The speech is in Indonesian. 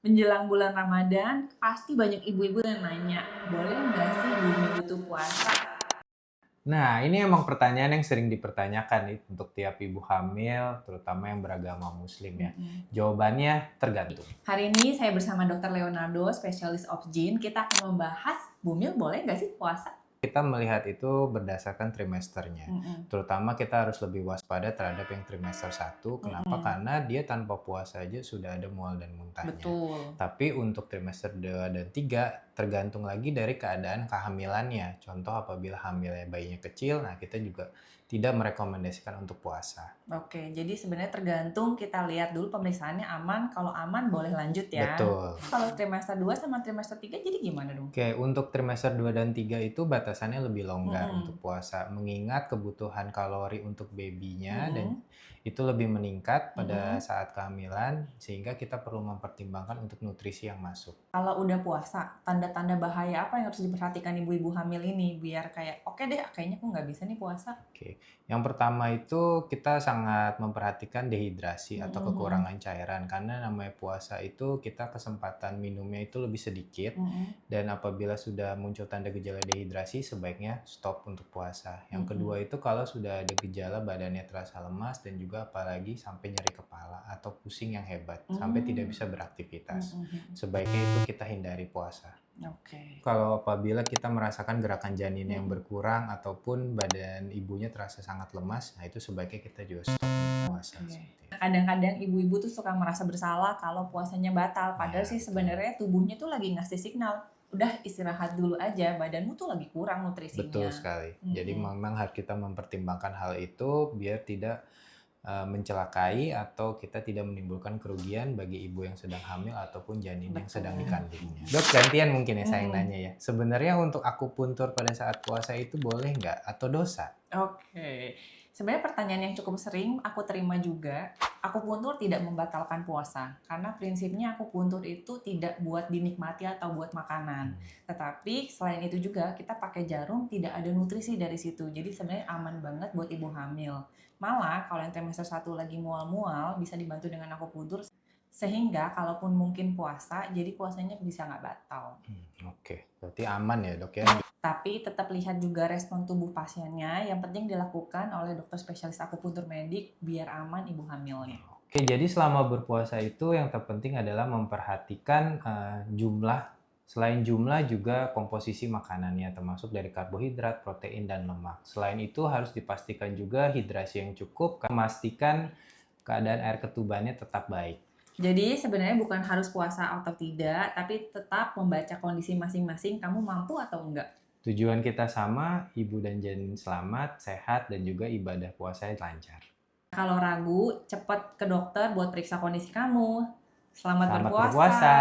Menjelang bulan Ramadan, pasti banyak ibu-ibu yang nanya, boleh nggak sih bumil itu puasa? Nah, ini emang pertanyaan yang sering dipertanyakan nih untuk tiap ibu hamil, terutama yang beragama muslim ya. Mm-mm. Jawabannya tergantung. Hari ini saya bersama Dr. Leonardo, spesialis obgyn. Kita akan membahas bumil boleh nggak sih puasa? Kita melihat itu berdasarkan trimesternya. Mm-mm. Terutama kita harus lebih waspada terhadap yang trimester 1. Kenapa? Mm-mm. Karena dia tanpa puasa aja sudah ada mual dan muntahnya. Betul. Tapi untuk trimester 2 dan 3 tergantung lagi dari keadaan kehamilannya. Contoh apabila hamilnya bayinya kecil, nah kita juga tidak merekomendasikan untuk puasa. Oke, jadi sebenarnya tergantung, kita lihat dulu pemeriksaannya aman. Kalau aman boleh lanjut ya. Betul. Kalau trimester 2 sama trimester 3 jadi gimana dong? Oke, untuk trimester 2 dan 3 itu batasannya lebih longgar Mm-mm. untuk puasa. Mengingat kebutuhan kalori untuk babynya dan Mm-mm. itu lebih meningkat pada Mm-mm. saat kehamilan, sehingga kita perlu mempertimbangkan untuk nutrisi yang masuk. Kalau udah puasa, tanda-tanda bahaya apa yang harus diperhatikan ibu-ibu hamil ini biar kayak oke deh, kayaknya aku nggak bisa nih puasa. Oke, yang pertama itu kita sangat memperhatikan dehidrasi atau Mm-mm. kekurangan cairan, karena namanya puasa itu kita kesempatan minumnya itu lebih sedikit, Mm-mm. dan apabila sudah muncul tanda gejala dehidrasi sebaiknya stop untuk puasa. Yang kedua Mm-mm. itu kalau sudah ada gejala badannya terasa lemas dan juga apalagi sampai nyeri kepala atau pusing yang hebat sampai tidak bisa beraktivitas, Mm-mm. sebaiknya itu kita hindari puasa. Oke. Kalau apabila kita merasakan gerakan janin yang Mm-mm. berkurang ataupun badan ibunya terasa sangat lemas, nah itu sebaiknya kita juga stop untuk puasa. Oke. Seperti itu. Kadang-kadang ibu-ibu tuh suka merasa bersalah kalau puasanya batal. Padahal Ya, sih betul. sebenarnya tubuhnya tuh lagi ngasih signal, udah istirahat dulu aja, badanmu tuh lagi kurang Betul nutrisinya. sekali. Jadi Mm-mm. memang harus kita mempertimbangkan hal itu biar tidak mencelakai atau kita tidak menimbulkan kerugian bagi ibu yang sedang hamil ataupun janin yang sedang Betul. dikandungnya. Dok, gantian mungkin ya saya yang Mm-mm. nanya ya. Sebenarnya untuk akupuntur pada saat puasa itu boleh nggak atau dosa? Oke. Sebenarnya pertanyaan yang cukup sering aku terima juga. Akupuntur tidak membatalkan puasa, karena prinsipnya akupuntur itu tidak buat dinikmati atau buat makanan. Tetapi selain itu juga kita pakai jarum, tidak ada nutrisi dari situ. Jadi sebenarnya aman banget buat ibu hamil. Malah kalau yang trimester 1 lagi mual-mual bisa dibantu dengan akupuntur, sehingga kalaupun mungkin puasa, jadi puasanya bisa nggak batal. Oke, berarti aman ya dok ya? Tapi tetap lihat juga respon tubuh pasiennya. Yang penting dilakukan oleh dokter spesialis akupuntur medik biar aman ibu hamilnya. Oke, jadi selama berpuasa itu yang terpenting adalah memperhatikan jumlah, selain jumlah juga komposisi makanannya, termasuk dari karbohidrat, protein, dan lemak. Selain itu harus dipastikan juga hidrasi yang cukup, memastikan keadaan air ketubannya tetap baik. Jadi sebenarnya bukan harus puasa atau tidak, tapi tetap membaca kondisi masing-masing, kamu mampu atau enggak. Tujuan kita sama, ibu dan janin selamat, sehat, dan juga ibadah puasanya lancar. Kalau ragu, cepat ke dokter buat periksa kondisi kamu. Selamat Selamat berpuasa. berpuasa!